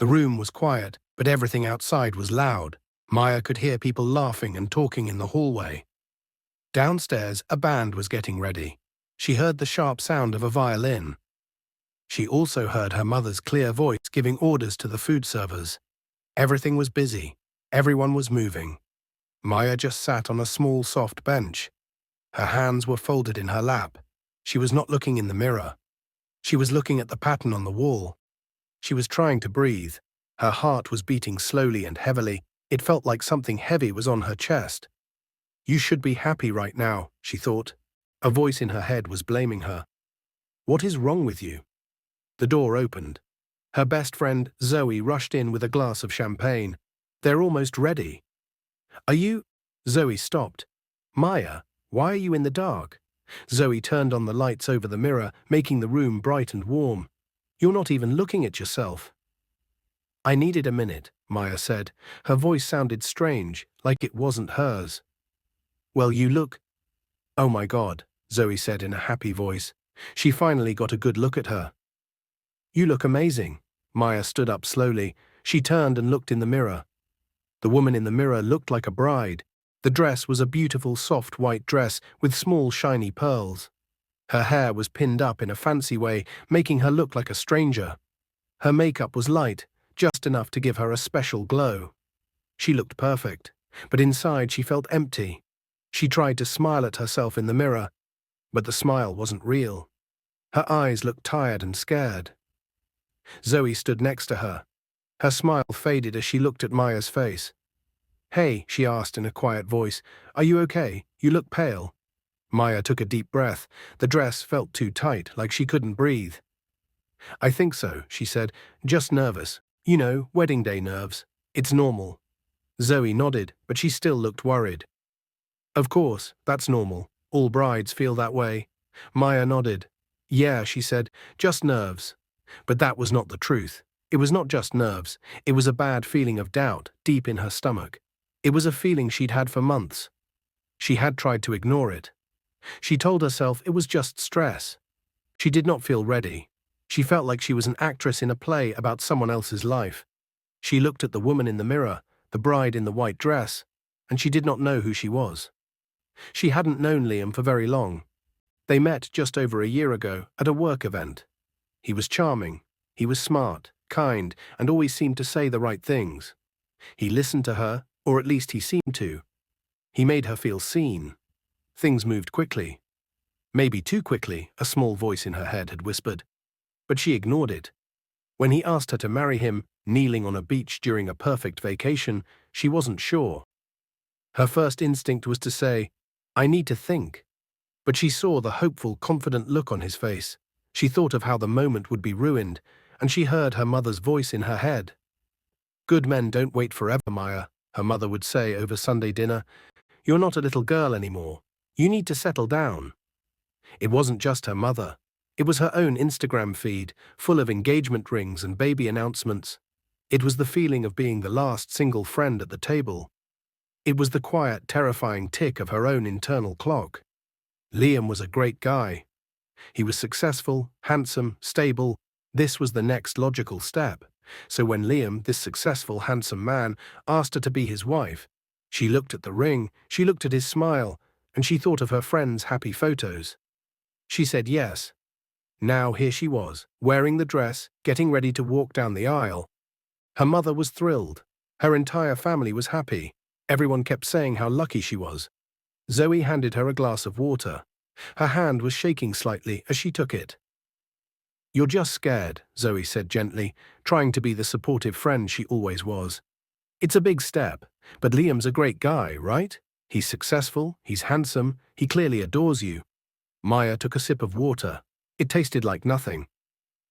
The room was quiet, but everything outside was loud. Maya could hear people laughing and talking in the hallway. Downstairs, a band was getting ready. She heard the sharp sound of a violin. She also heard her mother's clear voice giving orders to the food servers. Everything was busy. Everyone was moving. Maya just sat on a small, soft bench. Her hands were folded in her lap. She was not looking in the mirror. She was looking at the pattern on the wall. She was trying to breathe. Her heart was beating slowly and heavily. It felt like something heavy was on her chest. "You should be happy right now," she thought. A voice in her head was blaming her. "What is wrong with you?" The door opened. Her best friend, Zoe, rushed in with a glass of champagne. "They're almost ready." "Are you—" Zoe stopped. "Maya, why are you in the dark?" Zoe turned on the lights over the mirror, making the room bright and warm. "You're not even looking at yourself." "I needed a minute," Maya said. Her voice sounded strange, like it wasn't hers. "Well, you look—" "Oh my God," Zoe said in a happy voice. She finally got a good look at her. "You look amazing." Maya stood up slowly. She turned and looked in the mirror. The woman in the mirror looked like a bride. The dress was a beautiful soft white dress with small shiny pearls. Her hair was pinned up in a fancy way, making her look like a stranger. Her makeup was light, just enough to give her a special glow. She looked perfect, but inside she felt empty. She tried to smile at herself in the mirror, but the smile wasn't real. Her eyes looked tired and scared. Zoe stood next to her. Her smile faded as she looked at Maya's face. "Hey," she asked in a quiet voice, "are you okay? You look pale." Maya took a deep breath. The dress felt too tight, like she couldn't breathe. "I think so," she said. "Just nervous. You know, wedding day nerves. It's normal." Zoe nodded, but she still looked worried. "Of course, that's normal. All brides feel that way." Maya nodded. "Yeah," she said, "just nerves." But that was not the truth. It was not just nerves. It was a bad feeling of doubt deep in her stomach. It was a feeling she'd had for months. She had tried to ignore it. She told herself it was just stress. She did not feel ready. She felt like she was an actress in a play about someone else's life. She looked at the woman in the mirror, the bride in the white dress, and she did not know who she was. She hadn't known Liam for very long. They met just over a year ago at a work event. He was charming. He was smart, kind, and always seemed to say the right things. He listened to her, or at least he seemed to. He made her feel seen. Things moved quickly. Maybe too quickly, a small voice in her head had whispered. But she ignored it. When he asked her to marry him, kneeling on a beach during a perfect vacation, she wasn't sure. Her first instinct was to say, "I need to think." But she saw the hopeful, confident look on his face. She thought of how the moment would be ruined, and she heard her mother's voice in her head. "Good men don't wait forever, Maya," her mother would say over Sunday dinner. "You're not a little girl anymore. You need to settle down." It wasn't just her mother. It was her own Instagram feed, full of engagement rings and baby announcements. It was the feeling of being the last single friend at the table. It was the quiet, terrifying tick of her own internal clock. Liam was a great guy. He was successful, handsome, stable. This was the next logical step. So when Liam, this successful, handsome man, asked her to be his wife, she looked at the ring, she looked at his smile, and she thought of her friends' happy photos. She said yes. Now here she was, wearing the dress, getting ready to walk down the aisle. Her mother was thrilled. Her entire family was happy. Everyone kept saying how lucky she was. Zoe handed her a glass of water. Her hand was shaking slightly as she took it. "You're just scared," Zoe said gently, trying to be the supportive friend she always was. "It's a big step, but Liam's a great guy, right? He's successful, he's handsome, he clearly adores you." Maya took a sip of water. It tasted like nothing.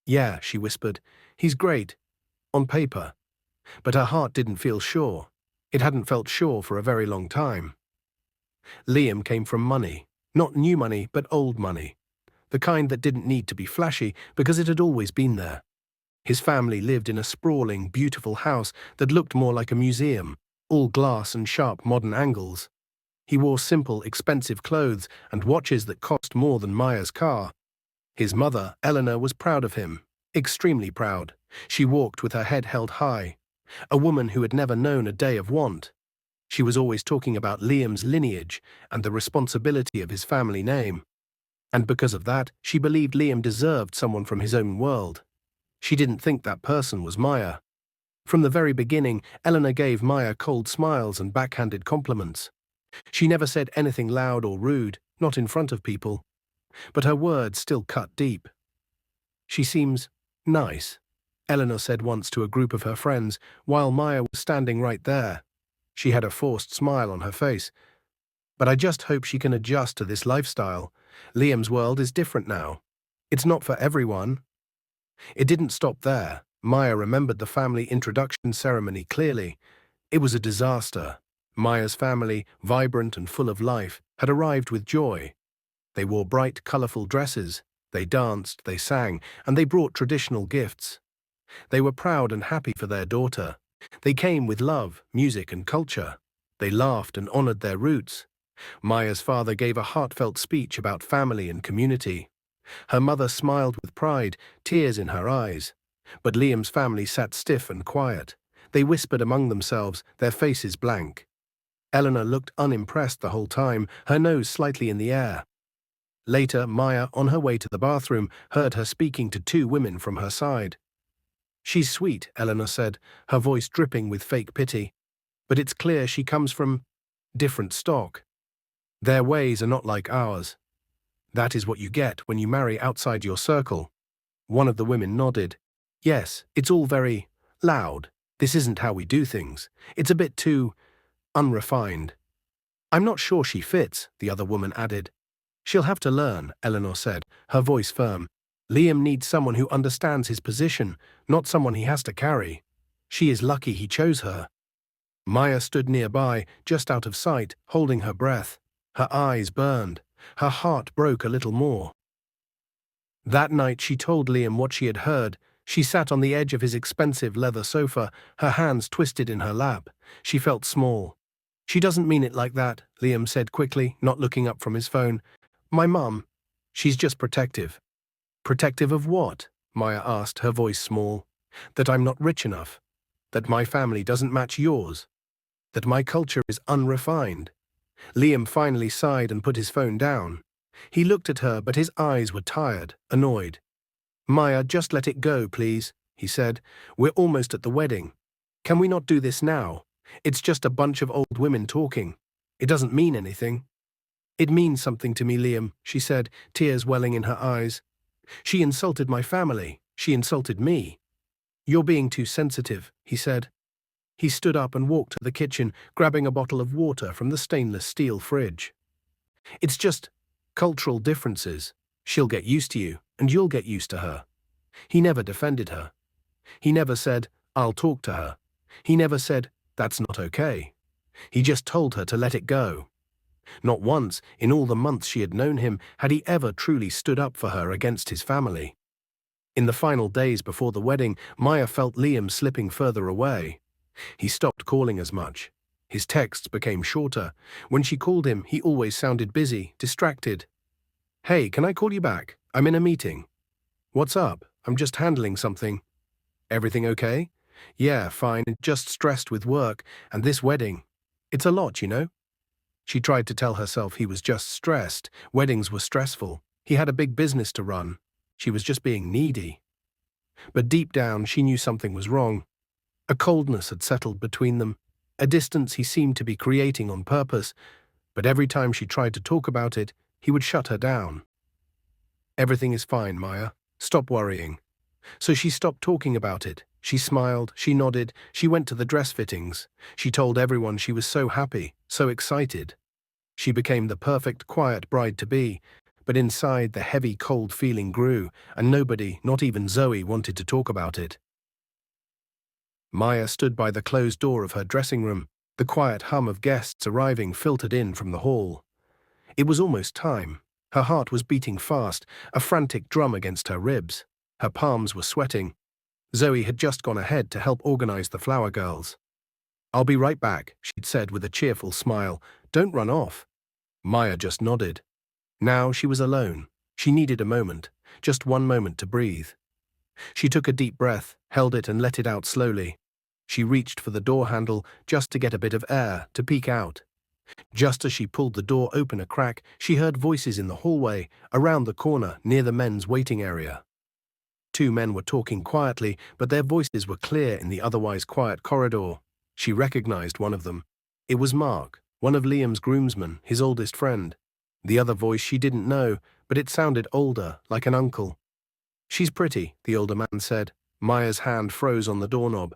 "Yeah," she whispered, "he's great. On paper." But her heart didn't feel sure. It hadn't felt sure for a very long time. Liam came from money. Not new money, but old money. The kind that didn't need to be flashy because it had always been there. His family lived in a sprawling, beautiful house that looked more like a museum, all glass and sharp modern angles. He wore simple, expensive clothes and watches that cost more than Maya's car. His mother, Eleanor, was proud of him, extremely proud. She walked with her head held high, a woman who had never known a day of want. She was always talking about Liam's lineage and the responsibility of his family name. And because of that, she believed Liam deserved someone from his own world. She didn't think that person was Maya. From the very beginning, Eleanor gave Maya cold smiles and backhanded compliments. She never said anything loud or rude, not in front of people, but her words still cut deep. "She seems nice," Eleanor said once to a group of her friends, while Maya was standing right there. She had a forced smile on her face. "But I just hope she can adjust to this lifestyle. Liam's world is different now. It's not for everyone." It didn't stop there. Maya remembered the family introduction ceremony clearly. It was a disaster. Maya's family, vibrant and full of life, had arrived with joy. They wore bright, colorful dresses. They danced, they sang, and they brought traditional gifts. They were proud and happy for their daughter. They came with love, music, and culture. They laughed and honored their roots. Maya's father gave a heartfelt speech about family and community. Her mother smiled with pride, tears in her eyes. But Liam's family sat stiff and quiet. They whispered among themselves, their faces blank. Eleanor looked unimpressed the whole time, her nose slightly in the air. Later, Maya, on her way to the bathroom, heard her speaking to two women from her side. "She's sweet," Eleanor said, her voice dripping with fake pity. "But it's clear she comes from different stock. Their ways are not like ours. That is what you get when you marry outside your circle." One of the women nodded. "Yes, it's all very loud. This isn't how we do things. It's a bit too unrefined." "I'm not sure she fits," the other woman added. "She'll have to learn," Eleanor said, her voice firm. "Liam needs someone who understands his position, not someone he has to carry. She is lucky he chose her." Maya stood nearby, just out of sight, holding her breath. Her eyes burned. Her heart broke a little more. That night she told Liam what she had heard. She sat on the edge of his expensive leather sofa, her hands twisted in her lap. She felt small. "She doesn't mean it like that," Liam said quickly, not looking up from his phone. "My mum, she's just protective." "Protective of what?" Maya asked, her voice small. "That I'm not rich enough. That my family doesn't match yours. That my culture is unrefined." Liam finally sighed and put his phone down. He looked at her, but his eyes were tired, annoyed. "Maya, just let it go, please," he said. "We're almost at the wedding. Can we not do this now? It's just a bunch of old women talking. It doesn't mean anything." "It means something to me, Liam," she said, tears welling in her eyes. "She insulted my family. She insulted me." "You're being too sensitive," he said. He stood up and walked to the kitchen, grabbing a bottle of water from the stainless steel fridge. "It's just cultural differences. She'll get used to you, and you'll get used to her." He never defended her. He never said, "I'll talk to her." He never said, "That's not okay." He just told her to let it go. Not once, in all the months she had known him, had he ever truly stood up for her against his family. In the final days before the wedding, Maya felt Liam slipping further away. He stopped calling as much. His texts became shorter. When she called him, he always sounded busy, distracted. "Hey, can I call you back? I'm in a meeting." "What's up? I'm just handling something." "Everything okay?" "Yeah, fine, just stressed with work, and this wedding. It's a lot, you know?" She tried to tell herself he was just stressed. Weddings were stressful. He had a big business to run. She was just being needy. But deep down, she knew something was wrong. A coldness had settled between them, a distance he seemed to be creating on purpose, but every time she tried to talk about it, he would shut her down. "Everything is fine, Maya. Stop worrying." So she stopped talking about it. She smiled, she nodded, she went to the dress fittings. She told everyone she was so happy, so excited. She became the perfect, quiet bride-to-be, but inside the heavy, cold feeling grew, and nobody, not even Zoe, wanted to talk about it. Maya stood by the closed door of her dressing room. The quiet hum of guests arriving filtered in from the hall. It was almost time. Her heart was beating fast, a frantic drum against her ribs. Her palms were sweating. Zoe had just gone ahead to help organize the flower girls. "I'll be right back," she'd said with a cheerful smile. "Don't run off." Maya just nodded. Now she was alone. She needed a moment, just one moment to breathe. She took a deep breath, held it and let it out slowly. She reached for the door handle just to get a bit of air, to peek out. Just as she pulled the door open a crack, she heard voices in the hallway, around the corner, near the men's waiting area. Two men were talking quietly, but their voices were clear in the otherwise quiet corridor. She recognized one of them. It was Mark, one of Liam's groomsmen, his oldest friend. The other voice she didn't know, but it sounded older, like an uncle. "She's pretty," the older man said. Maya's hand froze on the doorknob.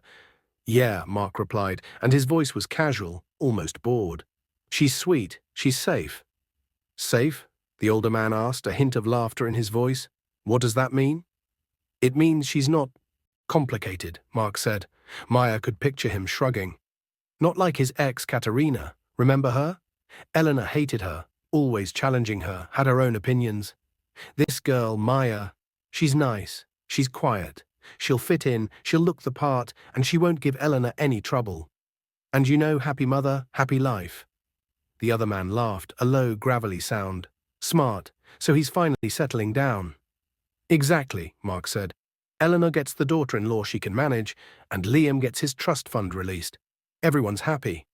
"Yeah," Mark replied, and his voice was casual, almost bored. "She's sweet. She's safe." "Safe?" the older man asked, a hint of laughter in his voice. "What does that mean?" "It means she's not complicated," Mark said. Maya could picture him shrugging. "Not like his ex, Katerina. Remember her? Eleanor hated her, always challenging her, had her own opinions. This girl, Maya, she's nice, she's quiet. She'll fit in, she'll look the part, and she won't give Eleanor any trouble. And you know, happy mother, happy life." The other man laughed, a low, gravelly sound. "Smart, so he's finally settling down." "Exactly," Mark said. "Eleanor gets the daughter-in-law she can manage, and Liam gets his trust fund released. Everyone's happy."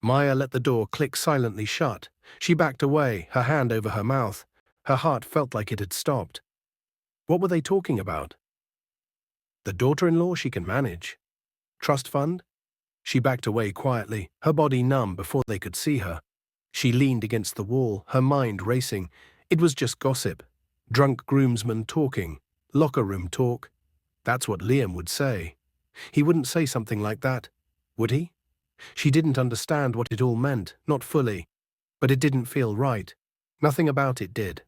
Maya let the door click silently shut. She backed away, her hand over her mouth. Her heart felt like it had stopped. What were they talking about? The daughter-in-law she can manage? Trust fund? She backed away quietly, her body numb before they could see her. She leaned against the wall, her mind racing. It was just gossip. Drunk groomsmen talking. Locker room talk. That's what Liam would say. He wouldn't say something like that, would he? She didn't understand what it all meant, not fully. But it didn't feel right. Nothing about it did.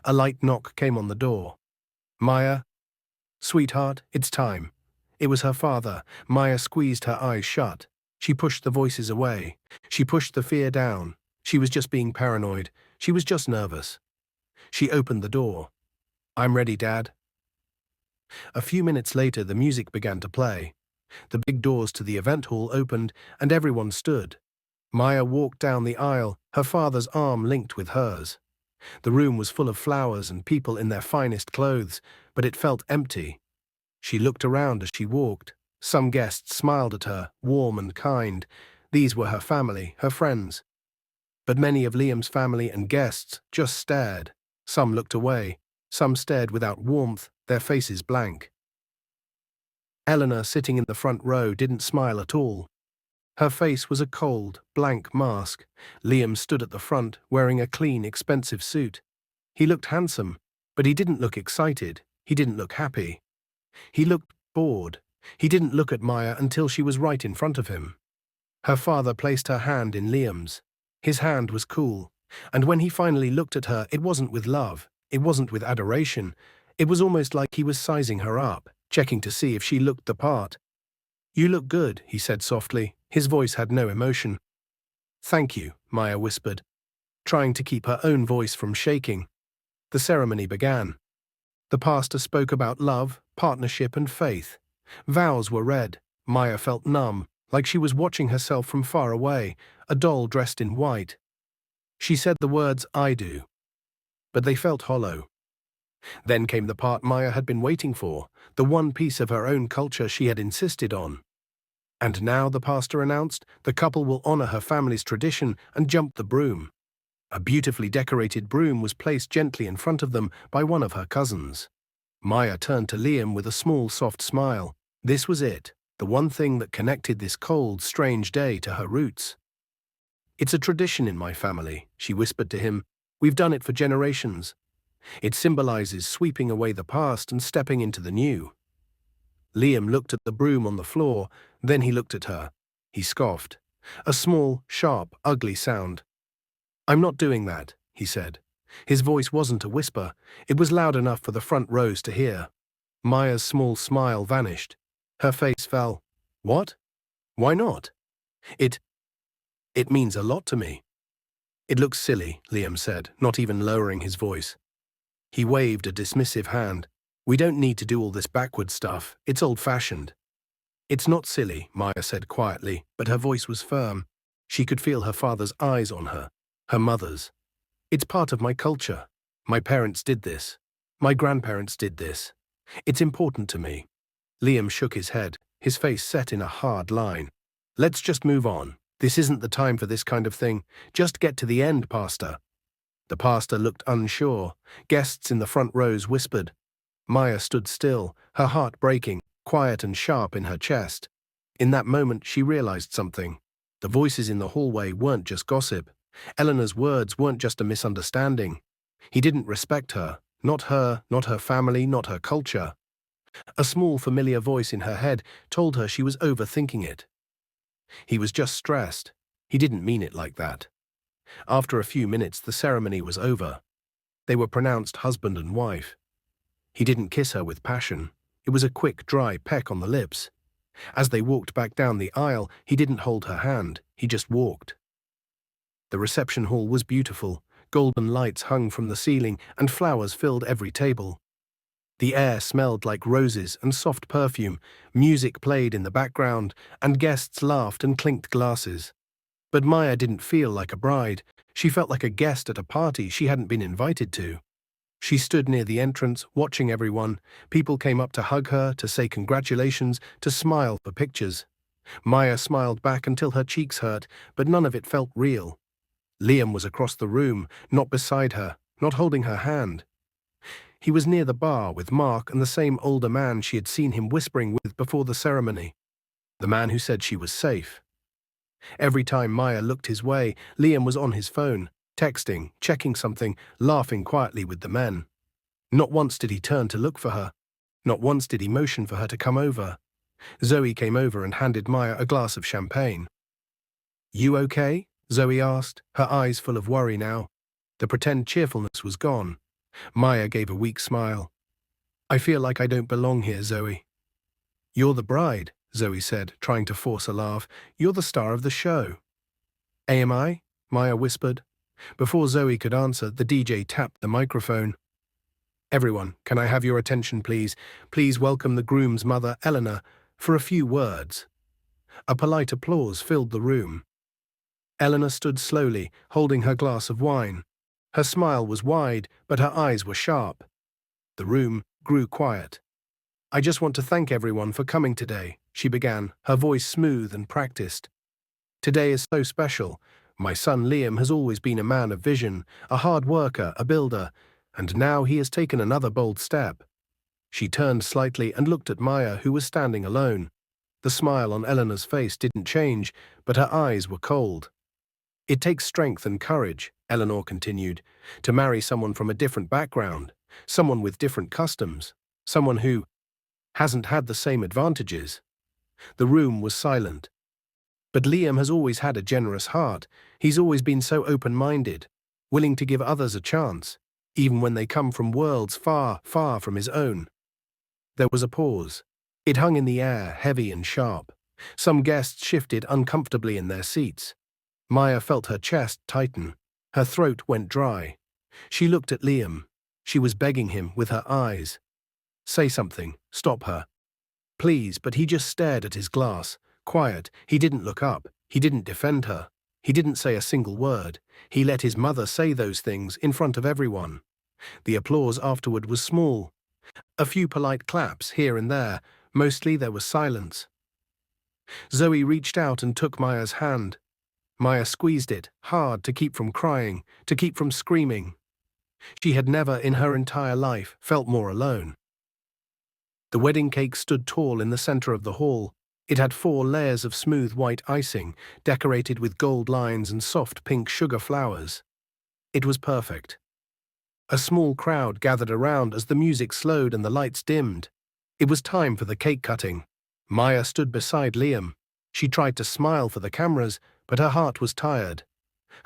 A light knock came on the door. "Maya?" "Sweetheart, it's time." It was her father. Maya squeezed her eyes shut. She pushed the voices away. She pushed the fear down. She was just being paranoid. She was just nervous. She opened the door. "I'm ready, Dad." A few minutes later, the music began to play. The big doors to the event hall opened, and everyone stood. Maya walked down the aisle, her father's arm linked with hers. The room was full of flowers and people in their finest clothes, but it felt empty. She looked around as she walked. Some guests smiled at her, warm and kind. These were her family, her friends. But many of Liam's family and guests just stared. Some looked away. Some stared without warmth, their faces blank. Eleanor, sitting in the front row, didn't smile at all. Her face was a cold, blank mask. Liam stood at the front, wearing a clean, expensive suit. He looked handsome, but he didn't look excited. He didn't look happy. He looked bored. He didn't look at Maya until she was right in front of him. Her father placed her hand in Liam's. His hand was cool, and when he finally looked at her, it wasn't with love. It wasn't with adoration. It was almost like he was sizing her up, checking to see if she looked the part. "You look good," he said softly. His voice had no emotion. "Thank you," Maya whispered, trying to keep her own voice from shaking. The ceremony began. The pastor spoke about love, partnership, and faith. Vows were read. Maya felt numb, like she was watching herself from far away, a doll dressed in white. She said the words, "I do," but they felt hollow. Then came the part Maya had been waiting for, the one piece of her own culture she had insisted on. And now, the pastor announced, the couple will honor her family's tradition and jump the broom. A beautifully decorated broom was placed gently in front of them by one of her cousins. Maya turned to Liam with a small, soft smile. This was it, the one thing that connected this cold, strange day to her roots. "It's a tradition in my family," she whispered to him. "We've done it for generations. It symbolizes sweeping away the past and stepping into the new." Liam looked at the broom on the floor, then he looked at her. He scoffed. A small, sharp, ugly sound. "I'm not doing that," he said. His voice wasn't a whisper. It was loud enough for the front rows to hear. Maya's small smile vanished. Her face fell. "What? Why not? It means a lot to me." "It looks silly," Liam said, not even lowering his voice. He waved a dismissive hand. "We don't need to do all this backward stuff. It's old-fashioned." "It's not silly," Maya said quietly, but her voice was firm. She could feel her father's eyes on her, her mother's. "It's part of my culture. My parents did this. My grandparents did this. It's important to me." Liam shook his head, his face set in a hard line. Let's just move on. This isn't the time for this kind of thing. Just get to the end, Pastor. The pastor looked unsure. Guests in the front rows whispered. Maya stood still, her heart breaking, quiet and sharp in her chest. In that moment, she realized something. The voices in the hallway weren't just gossip. Eleanor's words weren't just a misunderstanding. He didn't respect her, not her family, not her culture. A small, familiar voice in her head told her she was overthinking it. He was just stressed. He didn't mean it like that. After a few minutes, the ceremony was over. They were pronounced husband and wife. He didn't kiss her with passion. It was a quick, dry peck on the lips. As they walked back down the aisle, he didn't hold her hand. He just walked. The reception hall was beautiful. Golden lights hung from the ceiling, and flowers filled every table. The air smelled like roses and soft perfume. Music played in the background, and guests laughed and clinked glasses. But Maya didn't feel like a bride. She felt like a guest at a party she hadn't been invited to. She stood near the entrance, watching everyone. People came up to hug her, to say congratulations, to smile for pictures. Maya smiled back until her cheeks hurt, but none of it felt real. Liam was across the room, not beside her, not holding her hand. He was near the bar with Mark and the same older man she had seen him whispering with before the ceremony. The man who said she was safe. Every time Maya looked his way, Liam was on his phone, texting, checking something, laughing quietly with the men. Not once did he turn to look for her. Not once did he motion for her to come over. Zoe came over and handed Maya a glass of champagne. "You okay?" Zoe asked, her eyes full of worry now. The pretend cheerfulness was gone. Maya gave a weak smile. "I feel like I don't belong here, Zoe." "You're the bride," Zoe said, trying to force a laugh. "You're the star of the show." "Am I?" Maya whispered. Before Zoe could answer, the DJ tapped the microphone. "Everyone, can I have your attention, please? Please welcome the groom's mother, Eleanor, for a few words." A polite applause filled the room. Eleanor stood slowly, holding her glass of wine. Her smile was wide, but her eyes were sharp. The room grew quiet. "I just want to thank everyone for coming today," she began, her voice smooth and practiced. "Today is so special. My son Liam has always been a man of vision, a hard worker, a builder, and now he has taken another bold step." She turned slightly and looked at Maya, who was standing alone. The smile on Eleanor's face didn't change, but her eyes were cold. "It takes strength and courage," Eleanor continued, "to marry someone from a different background, someone with different customs, someone who hasn't had the same advantages." The room was silent. "But Liam has always had a generous heart. He's always been so open-minded, willing to give others a chance, even when they come from worlds far, far from his own." There was a pause. It hung in the air, heavy and sharp. Some guests shifted uncomfortably in their seats. Maya felt her chest tighten. Her throat went dry. She looked at Liam. She was begging him with her eyes. "Say something. Stop her." "Please," but he just stared at his glass. Quiet. He didn't look up. He didn't defend her. He didn't say a single word. He let his mother say those things in front of everyone. The applause afterward was small. A few polite claps here and there. Mostly there was silence. Zoe reached out and took Maya's hand. Maya squeezed it, hard, to keep from crying, to keep from screaming. She had never in her entire life felt more alone. The wedding cake stood tall in the center of the hall. It had 4 layers of smooth white icing, decorated with gold lines and soft pink sugar flowers. It was perfect. A small crowd gathered around as the music slowed and the lights dimmed. It was time for the cake cutting. Maya stood beside Liam. She tried to smile for the cameras, but her heart was tired.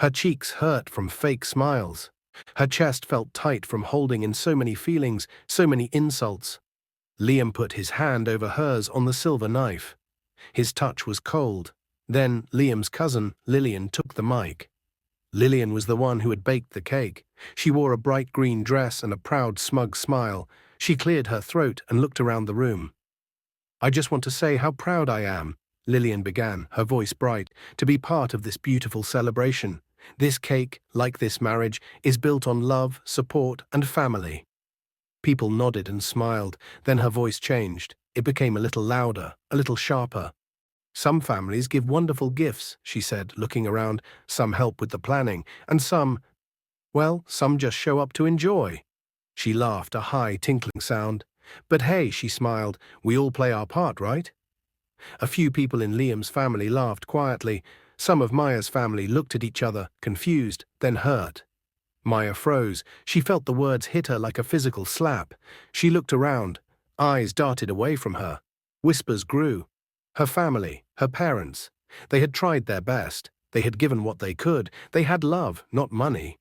Her cheeks hurt from fake smiles. Her chest felt tight from holding in so many feelings, so many insults. Liam put his hand over hers on the silver knife. His touch was cold. Then Liam's cousin, Lillian, took the mic. Lillian was the one who had baked the cake. She wore a bright green dress and a proud, smug smile. She cleared her throat and looked around the room. "I just want to say how proud I am," Lillian began, her voice bright, "to be part of this beautiful celebration. This cake, like this marriage, is built on love, support, and family." People nodded and smiled. Then her voice changed. It became a little louder, a little sharper. Some families give wonderful gifts, she said, looking around. Some help with the planning, and some just show up to enjoy. She laughed, a high, tinkling sound. But hey, she smiled, we all play our part, right? A few people in Liam's family laughed quietly. Some of Maya's family looked at each other, confused, then hurt. Maya froze. She felt the words hit her like a physical slap. She looked around. Eyes darted away from her. Whispers grew. Her family, her parents. They had tried their best. They had given what they could. They had love, not money.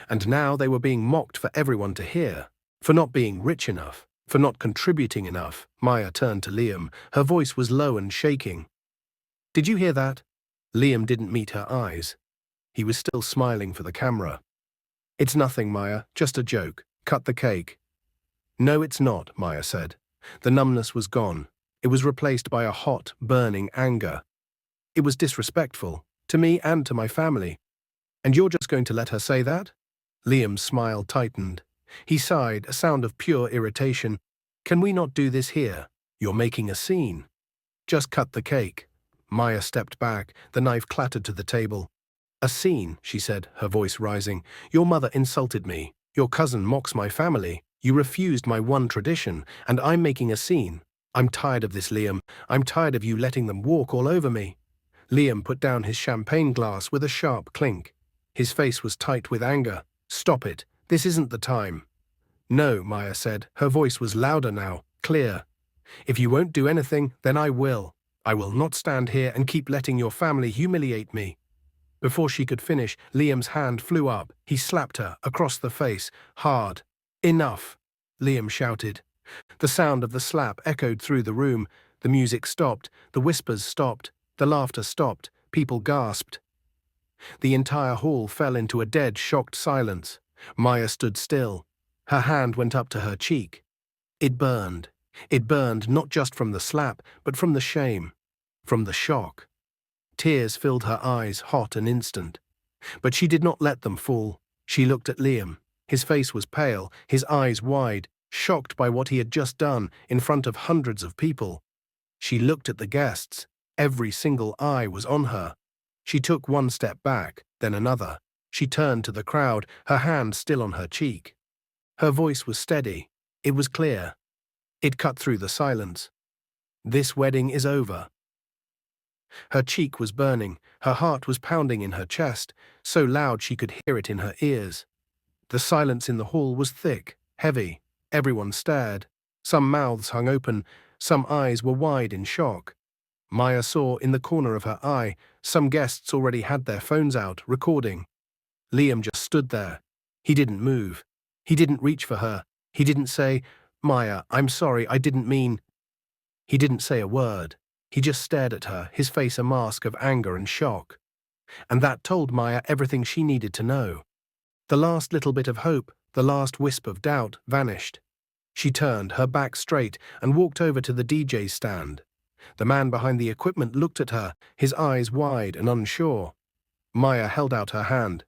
And now they were being mocked for everyone to hear. For not being rich enough. For not contributing enough. Maya turned to Liam. Her voice was low and shaking. Did you hear that? Liam didn't meet her eyes. He was still smiling for the camera. It's nothing, Maya, just a joke. Cut the cake. No, it's not, Maya said. The numbness was gone. It was replaced by a hot, burning anger. It was disrespectful, to me and to my family. And you're just going to let her say that? Liam's smile tightened. He sighed, a sound of pure irritation. Can we not do this here? You're making a scene. Just cut the cake. Maya stepped back. The knife clattered to the table. A scene, she said, her voice rising. Your mother insulted me. Your cousin mocks my family. You refused my one tradition, and I'm making a scene. I'm tired of this, Liam. I'm tired of you letting them walk all over me. Liam put down his champagne glass with a sharp clink. His face was tight with anger. Stop it. This isn't the time. No, Maya said. Her voice was louder now, clear. If you won't do anything, then I will. I will not stand here and keep letting your family humiliate me. Before she could finish, Liam's hand flew up. He slapped her across the face, hard. Enough, Liam shouted. The sound of the slap echoed through the room. The music stopped. The whispers stopped. The laughter stopped. People gasped. The entire hall fell into a dead, shocked silence. Maya stood still. Her hand went up to her cheek. It burned. It burned not just from the slap, but from the shame, from the shock. Tears filled her eyes, hot and instant. But she did not let them fall. She looked at Liam. His face was pale, his eyes wide, shocked by what he had just done in front of hundreds of people. She looked at the guests. Every single eye was on her. She took one step back, then another. She turned to the crowd, her hand still on her cheek. Her voice was steady. It was clear. It cut through the silence. This wedding is over. Her cheek was burning. Her heart was pounding in her chest, so loud she could hear it in her ears. The silence in the hall was thick, heavy. Everyone stared. Some mouths hung open. Some eyes were wide in shock. Maya saw in the corner of her eye some guests already had their phones out, recording. Liam just stood there. He didn't move. He didn't reach for her. He didn't say, Maya, I'm sorry, I didn't mean. He didn't say a word. He just stared at her, his face a mask of anger and shock. And that told Maya everything she needed to know. The last little bit of hope, the last wisp of doubt, vanished. She turned, her back straight, and walked over to the DJ's stand. The man behind the equipment looked at her, his eyes wide and unsure. Maya held out her hand.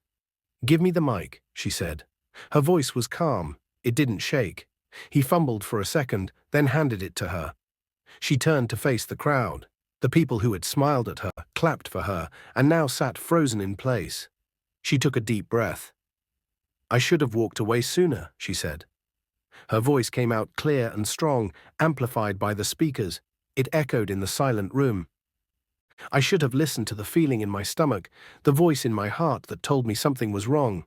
Give me the mic, she said. Her voice was calm. It didn't shake. He fumbled for a second, then handed it to her. She turned to face the crowd. The people who had smiled at her, clapped for her, and now sat frozen in place. She took a deep breath. I should have walked away sooner, she said. Her voice came out clear and strong, amplified by the speakers. It echoed in the silent room. I should have listened to the feeling in my stomach, the voice in my heart that told me something was wrong.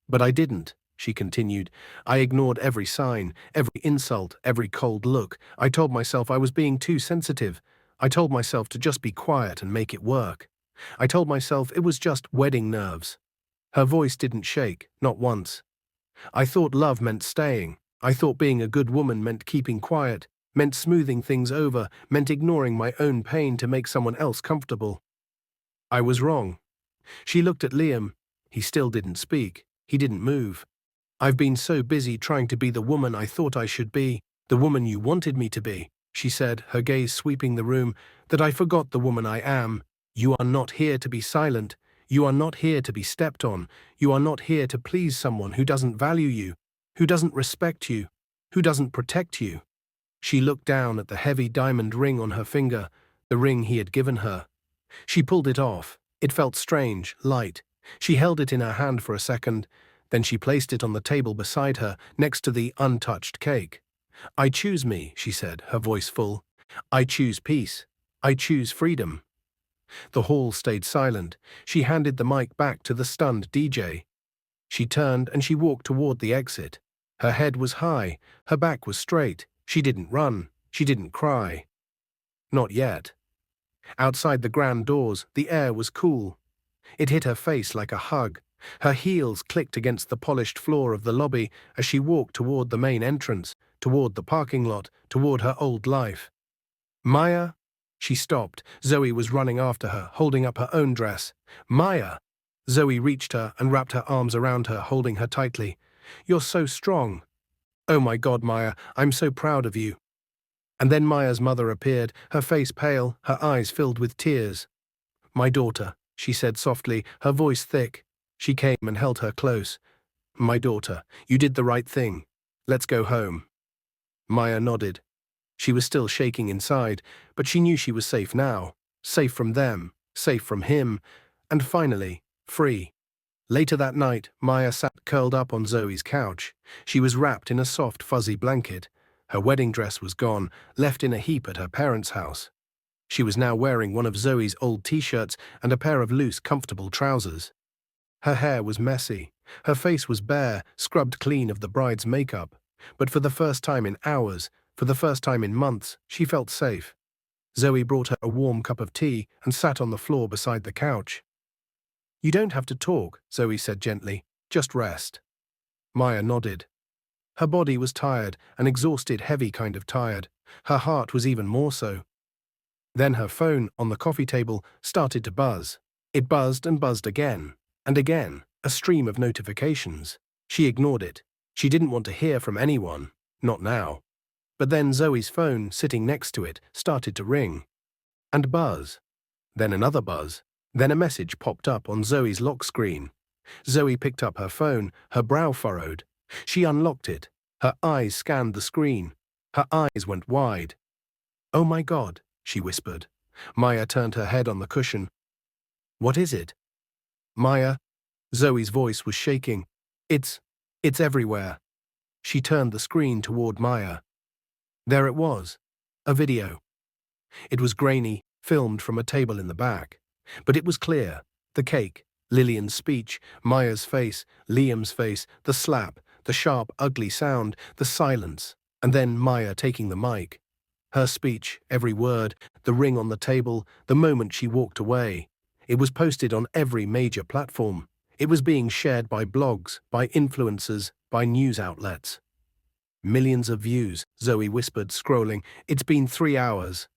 But I didn't, she continued. I ignored every sign, every insult, every cold look. I told myself I was being too sensitive. I told myself to just be quiet and make it work. I told myself it was just wedding nerves. Her voice didn't shake, not once. I thought love meant staying. I thought being a good woman meant keeping quiet, meant smoothing things over, meant ignoring my own pain to make someone else comfortable. I was wrong. She looked at Liam. He still didn't speak. He didn't move. I've been so busy trying to be the woman I thought I should be, the woman you wanted me to be, she said, her gaze sweeping the room, that I forgot the woman I am. You are not here to be silent. You are not here to be stepped on. You are not here to please someone who doesn't value you, who doesn't respect you, who doesn't protect you. She looked down at the heavy diamond ring on her finger, the ring he had given her. She pulled it off. It felt strange, light. She held it in her hand for a second, then she placed it on the table beside her, next to the untouched cake. "I choose me," she said, her voice full. "I choose peace. I choose freedom." The hall stayed silent. She handed the mic back to the stunned DJ. She turned and she walked toward the exit. Her head was high, her back was straight. She didn't run, she didn't cry. Not yet. Outside the grand doors, the air was cool. It hit her face like a hug. Her heels clicked against the polished floor of the lobby as she walked toward the main entrance, toward the parking lot, toward her old life. "Maya?" She stopped. Zoe was running after her, holding up her own dress. "Maya!" Zoe reached her and wrapped her arms around her, holding her tightly. "You're so strong." "Oh my God, Maya, I'm so proud of you." And then Maya's mother appeared, her face pale, her eyes filled with tears. "My daughter," she said softly, her voice thick. She came and held her close. "My daughter, you did the right thing. Let's go home." Maya nodded. She was still shaking inside, but she knew she was safe now. Safe from them, safe from him, and finally, free. Later that night, Maya sat curled up on Zoe's couch. She was wrapped in a soft, fuzzy blanket. Her wedding dress was gone, left in a heap at her parents' house. She was now wearing one of Zoe's old t-shirts and a pair of loose, comfortable trousers. Her hair was messy. Her face was bare, scrubbed clean of the bride's makeup. But for the first time in hours, for the first time in months, she felt safe. Zoe brought her a warm cup of tea and sat on the floor beside the couch. "You don't have to talk," Zoe said gently. "Just rest." Maya nodded. Her body was tired, an exhausted, heavy kind of tired. Her heart was even more so. Then her phone, on the coffee table, started to buzz. It buzzed and buzzed again, and again, a stream of notifications. She ignored it. She didn't want to hear from anyone, not now. But then Zoe's phone, sitting next to it, started to ring. And buzz. Then another buzz. Then a message popped up on Zoe's lock screen. Zoe picked up her phone, her brow furrowed. She unlocked it. Her eyes scanned the screen. Her eyes went wide. "Oh my God," she whispered. Maya turned her head on the cushion. "What is it?" "Maya," Zoe's voice was shaking. It's everywhere." She turned the screen toward Maya. There it was. A video. It was grainy, filmed from a table in the back. But it was clear. The cake, Lillian's speech, Maya's face, Liam's face, the slap, the sharp, ugly sound, the silence, and then Maya taking the mic. Her speech, every word, the ring on the table, the moment she walked away. It was posted on every major platform. It was being shared by blogs, by influencers, by news outlets. "Millions of views," Zoe whispered, scrolling. "It's been 3 hours."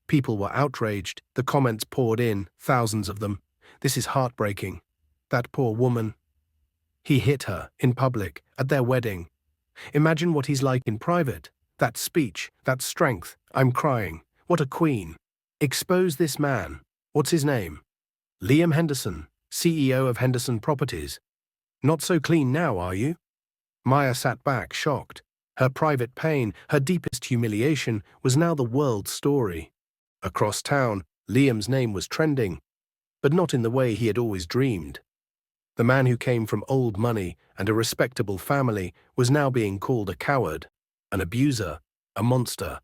People were outraged. The comments poured in, thousands of them. "This is heartbreaking. That poor woman. He hit her, in public, at their wedding. Imagine what he's like in private. That speech, that strength. I'm crying. What a queen. Expose this man. What's his name? Liam Henderson, CEO of Henderson Properties. Not so clean now, are you?" Maya sat back, shocked. Her private pain, her deepest humiliation, was now the world's story. Across town, Liam's name was trending, but not in the way he had always dreamed. The man who came from old money and a respectable family was now being called a coward, an abuser, a monster.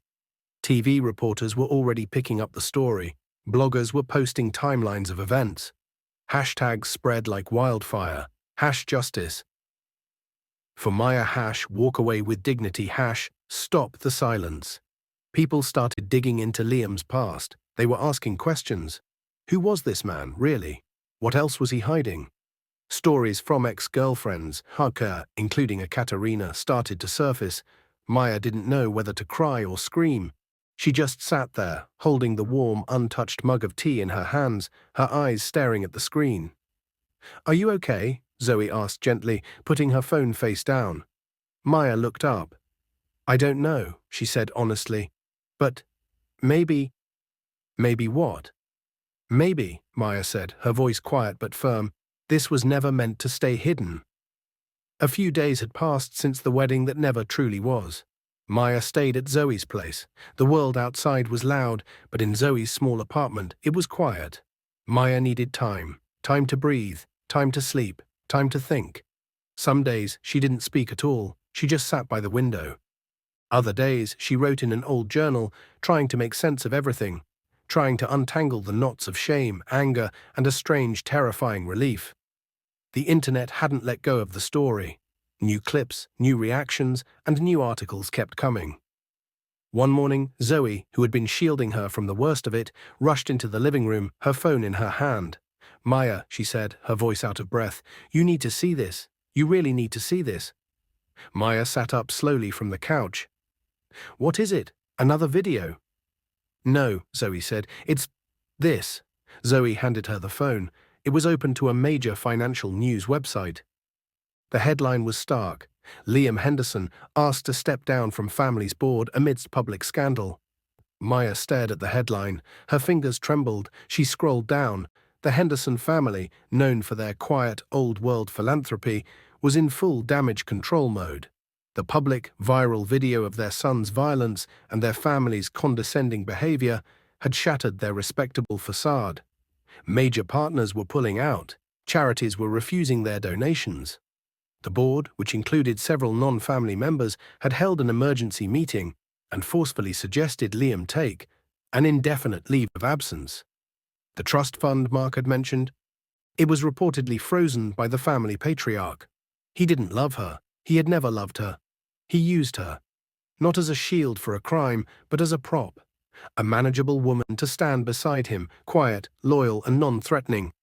TV reporters were already picking up the story. Bloggers were posting timelines of events. Hashtags spread like wildfire. #justice. For Maya, #walk away with dignity, #stop the silence. People started digging into Liam's past. They were asking questions. Who was this man, really? What else was he hiding? Stories from ex-girlfriends, including a Katerina, started to surface. Maya didn't know whether to cry or scream. She just sat there, holding the warm, untouched mug of tea in her hands, her eyes staring at the screen. "Are you okay?" Zoe asked gently, putting her phone face down. Maya looked up. "I don't know," she said honestly. "But maybe..." "Maybe what?" "Maybe," Maya said, her voice quiet but firm, "this was never meant to stay hidden." A few days had passed since the wedding that never truly was. Maya stayed at Zoe's place. The world outside was loud, but in Zoe's small apartment, it was quiet. Maya needed time. Time to breathe, time to sleep, time to think. Some days she didn't speak at all. She just sat by the window. Other days she wrote in an old journal, trying to make sense of everything, trying to untangle the knots of shame, anger, and a strange, terrifying relief. The internet hadn't let go of the story. New clips, new reactions, and new articles kept coming. One morning, Zoe, who had been shielding her from the worst of it, rushed into the living room, her phone in her hand. "Maya," she said, her voice out of breath, "you need to see this. You really need to see this." Maya sat up slowly from the couch. "What is it? Another video?" "No," Zoe said. "It's this." Zoe handed her the phone. It was open to a major financial news website. The headline was stark. Liam Henderson asked to step down from family's board amidst public scandal. Maya stared at the headline. Her fingers trembled. She scrolled down. The Henderson family, known for their quiet, old-world philanthropy, was in full damage control mode. The public, viral video of their son's violence and their family's condescending behavior had shattered their respectable facade. Major partners were pulling out. Charities were refusing their donations. The board, which included several non-family members, had held an emergency meeting and forcefully suggested Liam take an indefinite leave of absence. The trust fund Mark had mentioned, it was reportedly frozen by the family patriarch. He didn't love her. He had never loved her. He used her, not as a shield for a crime, but as a prop, a manageable woman to stand beside him, quiet, loyal, and non-threatening,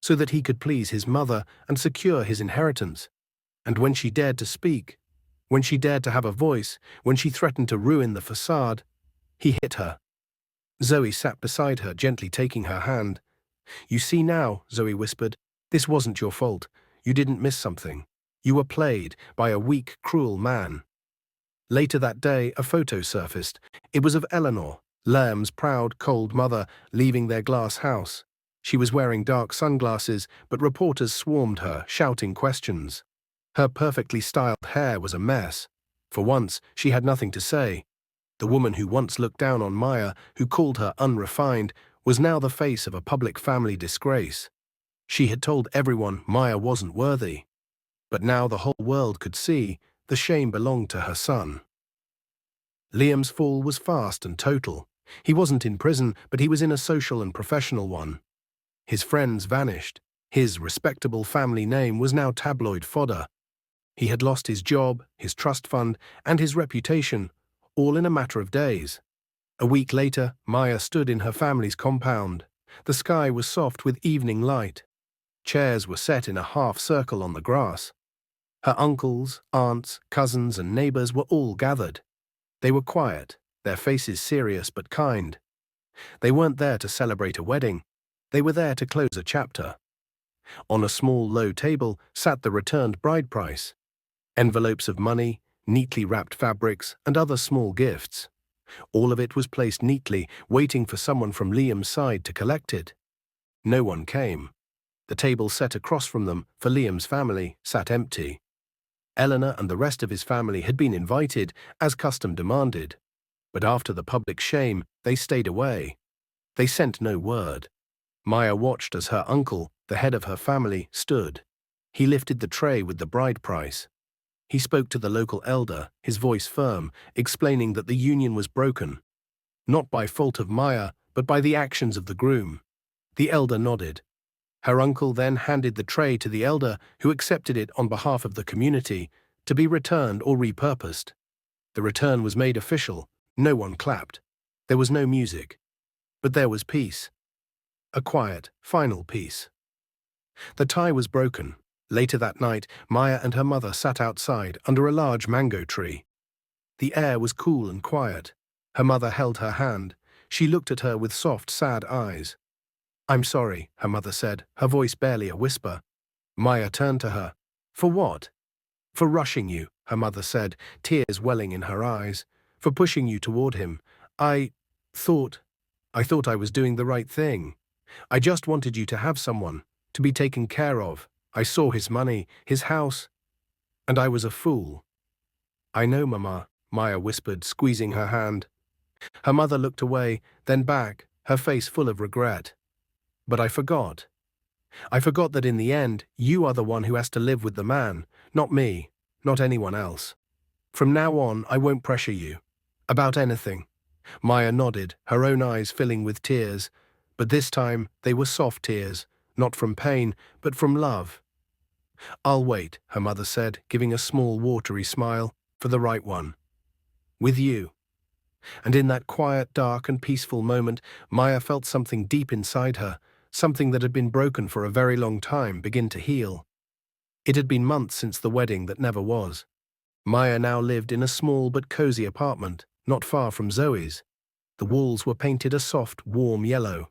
so that he could please his mother and secure his inheritance. And when she dared to speak, when she dared to have a voice, when she threatened to ruin the facade, he hit her. Zoe sat beside her, gently taking her hand. "You see now," Zoe whispered, "this wasn't your fault. You didn't miss something. You were played by a weak, cruel man." Later that day, a photo surfaced. It was of Eleanor, Liam's proud, cold mother, leaving their glass house. She was wearing dark sunglasses, but reporters swarmed her, shouting questions. Her perfectly styled hair was a mess. For once, she had nothing to say. The woman who once looked down on Maya, who called her unrefined, was now the face of a public family disgrace. She had told everyone Maya wasn't worthy. But now the whole world could see the shame belonged to her son. Liam's fall was fast and total. He wasn't in prison, but he was in a social and professional one. His friends vanished. His respectable family name was now tabloid fodder. He had lost his job, his trust fund, and his reputation, all in a matter of days. A week later, Maya stood in her family's compound. The sky was soft with evening light. Chairs were set in a half-circle on the grass. Her uncles, aunts, cousins, and neighbors were all gathered. They were quiet, their faces serious but kind. They weren't there to celebrate a wedding. They were there to close a chapter. On a small, low table sat the returned bride price. Envelopes of money, neatly wrapped fabrics, and other small gifts. All of it was placed neatly, waiting for someone from Liam's side to collect it. No one came. The table set across from them, for Liam's family, sat empty. Eleanor and the rest of his family had been invited, as custom demanded. But after the public shame, they stayed away. They sent no word. Maya watched as her uncle, the head of her family, stood. He lifted the tray with the bride price. He spoke to the local elder, his voice firm, explaining that the union was broken. Not by fault of Maya, but by the actions of the groom. The elder nodded. Her uncle then handed the tray to the elder, who accepted it on behalf of the community, to be returned or repurposed. The return was made official. No one clapped. There was no music. But there was peace. A quiet, final peace. The tie was broken. Later that night, Maya and her mother sat outside under a large mango tree. The air was cool and quiet. Her mother held her hand. She looked at her with soft, sad eyes. "I'm sorry," her mother said, her voice barely a whisper. Maya turned to her. "For what?" "For rushing you," her mother said, tears welling in her eyes. "For pushing you toward him. I thought I was doing the right thing. I just wanted you to have someone, to be taken care of. I saw his money, his house, and I was a fool." "I know, Mama," Maya whispered, squeezing her hand. Her mother looked away, then back, her face full of regret. But I forgot. I forgot that in the end, you are the one who has to live with the man, not me, not anyone else. From now on, I won't pressure you. About anything. Maya nodded, her own eyes filling with tears, but this time they were soft tears, not from pain, but from love. I'll wait, her mother said, giving a small watery smile, for the right one. With you. And in that quiet, dark and peaceful moment, Maya felt something deep inside her, something that had been broken for a very long time, begin to heal. It had been months since the wedding that never was. Maya now lived in a small but cozy apartment, not far from Zoe's. The walls were painted a soft, warm yellow.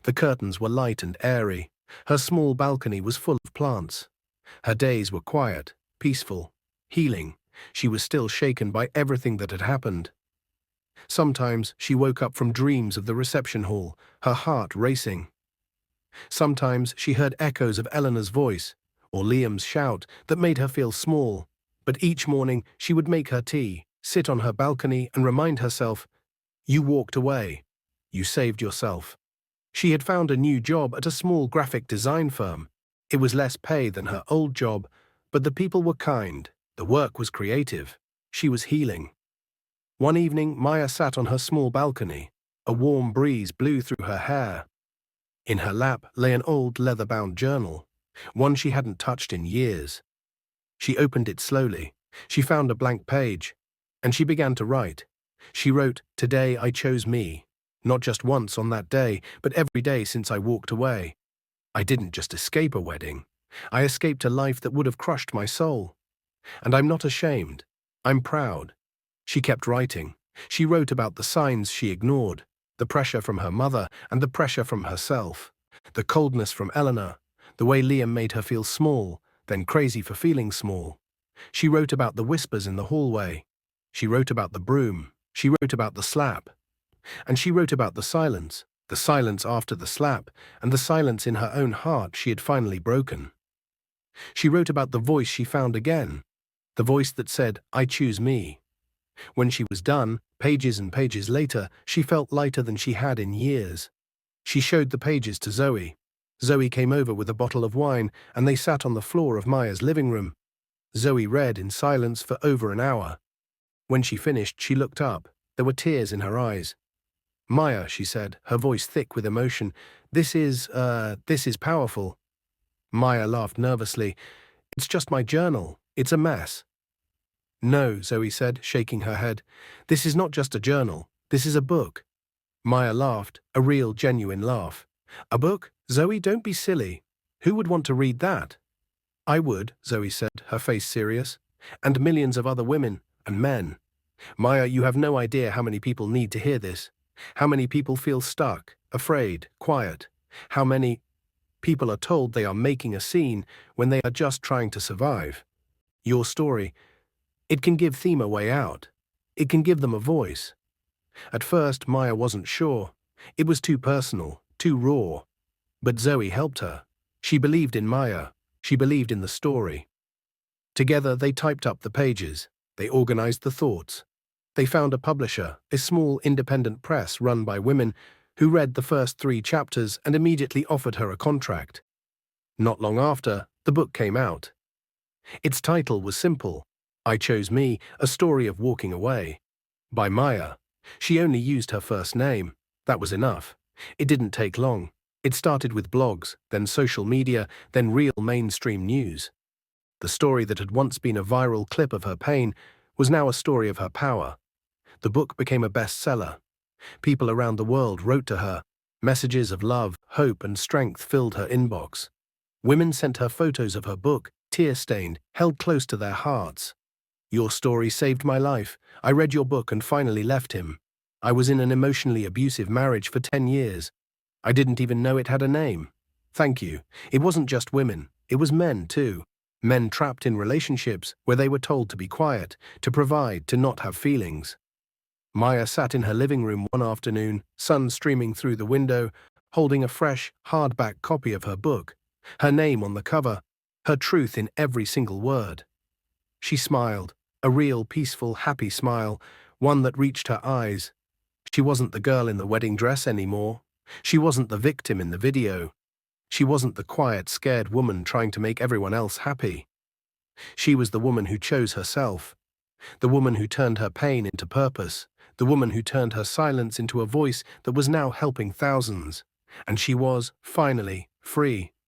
The curtains were light and airy. Her small balcony was full of plants. Her days were quiet, peaceful, healing. She was still shaken by everything that had happened. Sometimes she woke up from dreams of the reception hall, her heart racing. Sometimes she heard echoes of Eleanor's voice, or Liam's shout that made her feel small. But each morning she would make her tea, sit on her balcony and remind herself, you walked away. You saved yourself. She had found a new job at a small graphic design firm. It was less pay than her old job, but the people were kind, the work was creative. She was healing. One evening, Maya sat on her small balcony. A warm breeze blew through her hair. In her lap lay an old leather-bound journal, one she hadn't touched in years. She opened it slowly. She found a blank page, and she began to write. She wrote, "Today I chose me. Not just once on that day, but every day since I walked away. I didn't just escape a wedding. I escaped a life that would have crushed my soul. And I'm not ashamed. I'm proud." She kept writing. She wrote about the signs she ignored, the pressure from her mother and the pressure from herself, the coldness from Eleanor, the way Liam made her feel small, then crazy for feeling small. She wrote about the whispers in the hallway. She wrote about the broom. She wrote about the slap. And she wrote about the silence after the slap, and the silence in her own heart she had finally broken. She wrote about the voice she found again, the voice that said, "I choose me." When she was done, pages and pages later, she felt lighter than she had in years. She showed the pages to Zoe. Zoe came over with a bottle of wine, and they sat on the floor of Maya's living room. Zoe read in silence for over an hour. When she finished, she looked up. There were tears in her eyes. "Maya," she said, her voice thick with emotion, this is powerful." Maya laughed nervously. "It's just my journal. It's a mess." "No," Zoe said, shaking her head. "This is not just a journal. This is a book." Maya laughed, a real, genuine laugh. "A book? Zoe, don't be silly. Who would want to read that?" "I would," Zoe said, her face serious. "And millions of other women and men. Maya, you have no idea how many people need to hear this. How many people feel stuck, afraid, quiet. How many people are told they are making a scene when they are just trying to survive. Your story, it can give them a way out. It can give them a voice." At first, Maya wasn't sure. It was too personal, too raw. But Zoe helped her. She believed in Maya. She believed in the story. Together, they typed up the pages. They organized the thoughts. They found a publisher, a small independent press run by women, who read the first 3 chapters and immediately offered her a contract. Not long after, the book came out. Its title was simple, "I Chose Me, A Story of Walking Away," by Maya. She only used her first name. That was enough. It didn't take long. It started with blogs, then social media, then real mainstream news. The story that had once been a viral clip of her pain was now a story of her power. The book became a bestseller. People around the world wrote to her. Messages of love, hope, and strength filled her inbox. Women sent her photos of her book, tear-stained, held close to their hearts. "Your story saved my life. I read your book and finally left him. I was in an emotionally abusive marriage for 10 years. I didn't even know it had a name. Thank you." It wasn't just women. It was men, too. Men trapped in relationships where they were told to be quiet, to provide, to not have feelings. Maya sat in her living room one afternoon, sun streaming through the window, holding a fresh, hardback copy of her book, her name on the cover, her truth in every single word. She smiled, A real, peaceful, happy smile, one that reached her eyes. She wasn't the girl in the wedding dress anymore. She wasn't the victim in the video. She wasn't the quiet, scared woman trying to make everyone else happy. She was the woman who chose herself, the woman who turned her pain into purpose, the woman who turned her silence into a voice that was now helping thousands. And she was, finally, free.